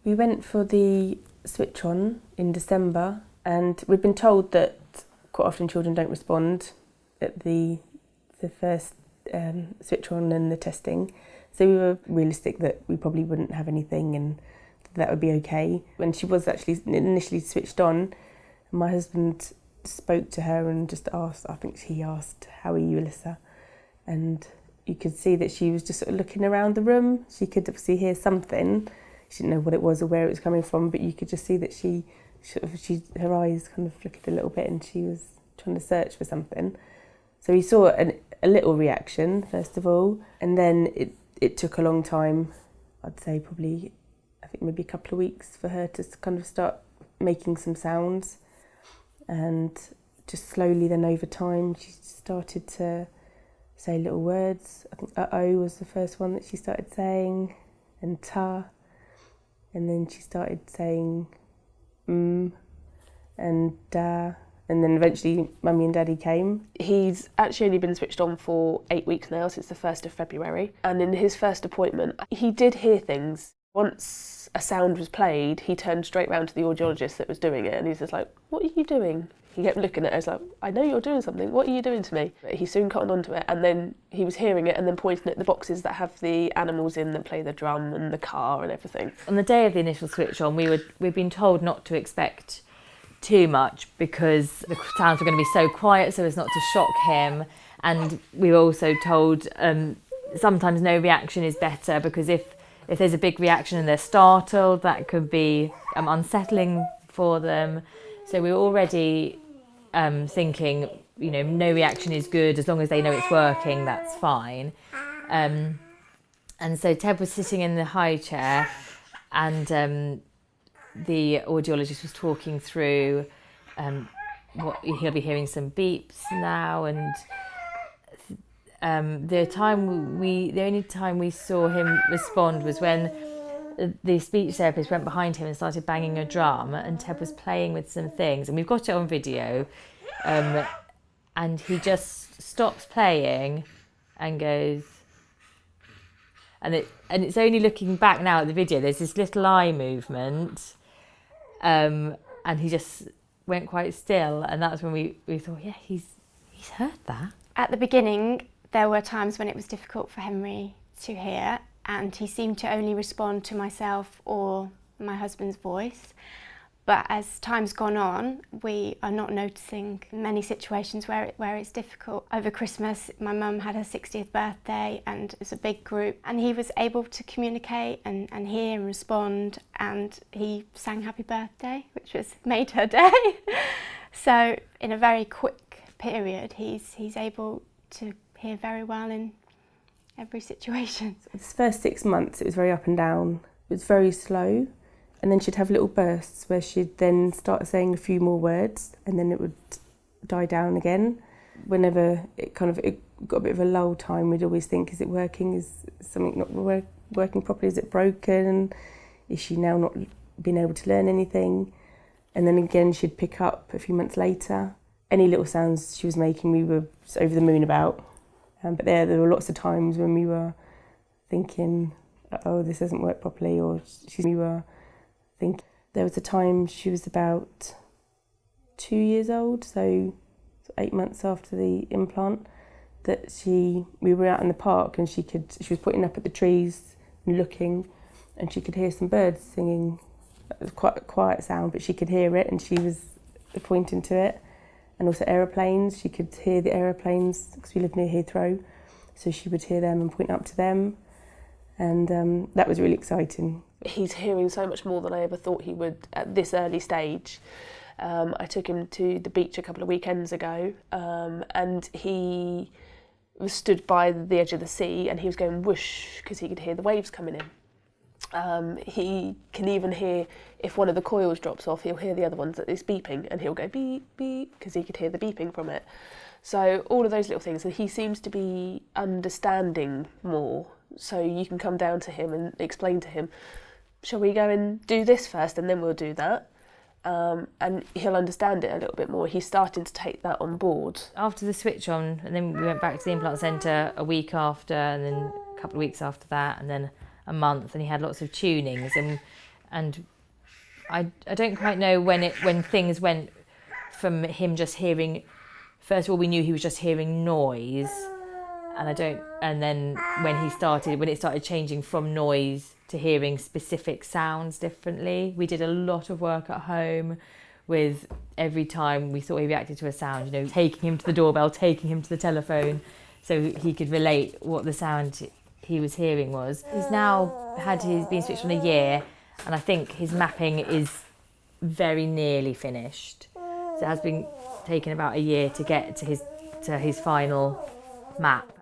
We went for the switch on in December, and we've been told that quite often children don't respond at the first switch on and the testing. So we were realistic that we probably wouldn't have anything and that would be okay. When she was actually initially switched on, my husband spoke to her and just asked, I think he asked, "How are you, Alyssa?" And you could see that she was just sort of looking around the room. She could obviously hear something. She didn't know what it was or where it was coming from, but you could just see that her eyes kind of flickered a little bit and she was trying to search for something. So we saw a little reaction, first of all, and then it took a long time, I'd say probably, I think maybe a couple of weeks for her to kind of start making some sounds. And just slowly then over time, she started to say little words. I think uh-oh was the first one that she started saying, and ta. And then she started saying and da. And then eventually Mummy and Daddy came. He's actually only been switched on for 8 weeks now, since the 1st of February. And in his first appointment, he did hear things. Once a sound was played, he turned straight round to the audiologist that was doing it, and he's just like, "What are you doing?" He kept looking at her, like, "I know you're doing something, what are you doing to me?" But he soon cottoned onto it, and then he was hearing it and then pointing at the boxes that have the animals in that play the drum and the car and everything. On the day of the initial switch on, we'd been told not to expect too much because the sounds were going to be so quiet so as not to shock him. And we were also told sometimes no reaction is better, because if there's a big reaction and they're startled, that could be unsettling for them. So we were already thinking, no reaction is good, as long as they know it's working, that's fine. And so Ted was sitting in the high chair, and the audiologist was talking through what he'll be hearing, some beeps now, and the only time we saw him respond was when the speech therapist went behind him and started banging a drum, and Ted was playing with some things, and we've got it on video, and he just stops playing and goes, and it's only looking back now at the video, there's this little eye movement, and he just went quite still, and that's when we thought, yeah, he's heard that. At the beginning, there were times when it was difficult for Henry to hear, and he seemed to only respond to myself or my husband's voice. But as time's gone on, we are not noticing many situations where it's difficult. Over Christmas, my mum had her 60th birthday, and it was a big group, and he was able to communicate and hear and respond, and he sang happy birthday, which made her day. So in a very quick period, he's able to hear very well in every situation. This first 6 months, it was very up and down. It was very slow. And then she'd have little bursts where she'd then start saying a few more words, and then it would die down again. Whenever it got a bit of a lull time, we'd always think, is it working? Is something not working properly? Is it broken? Is she now not being able to learn anything? And then again, she'd pick up a few months later. Any little sounds she was making, we were over the moon about. But there were lots of times when we were thinking, oh, this doesn't work properly, or we were thinking. There was a time she was about 2 years old, so 8 months after the implant, that we were out in the park, and she was pointing up at the trees and looking, and she could hear some birds singing. It was quite a quiet sound, but she could hear it, and she was pointing to it. And also aeroplanes, she could hear the aeroplanes, because we live near Heathrow, so she would hear them and point up to them, and that was really exciting. He's hearing so much more than I ever thought he would at this early stage. I took him to the beach a couple of weekends ago, and he was stood by the edge of the sea, and he was going whoosh because he could hear the waves coming in. He can even hear, if one of the coils drops off, he'll hear the other ones that is beeping, and he'll go beep, beep, because he could hear the beeping from it. So all of those little things, and he seems to be understanding more. So you can come down to him and explain to him, shall we go and do this first and then we'll do that? And he'll understand it a little bit more. He's starting to take that on board. After the switch on, and then we went back to the implant centre a week after, and then a couple of weeks after that, and then a month, and he had lots of tunings, And I don't quite know when things went from him just hearing, first of all we knew he was just hearing noise, and then when it started changing from noise to hearing specific sounds differently. We did a lot of work at home with every time we thought he reacted to a sound, taking him to the doorbell, taking him to the telephone, so he could relate what the sound he was hearing was. He's now been switched on a year, and I think his mapping is very nearly finished. So it has been taken about a year to get to his final map.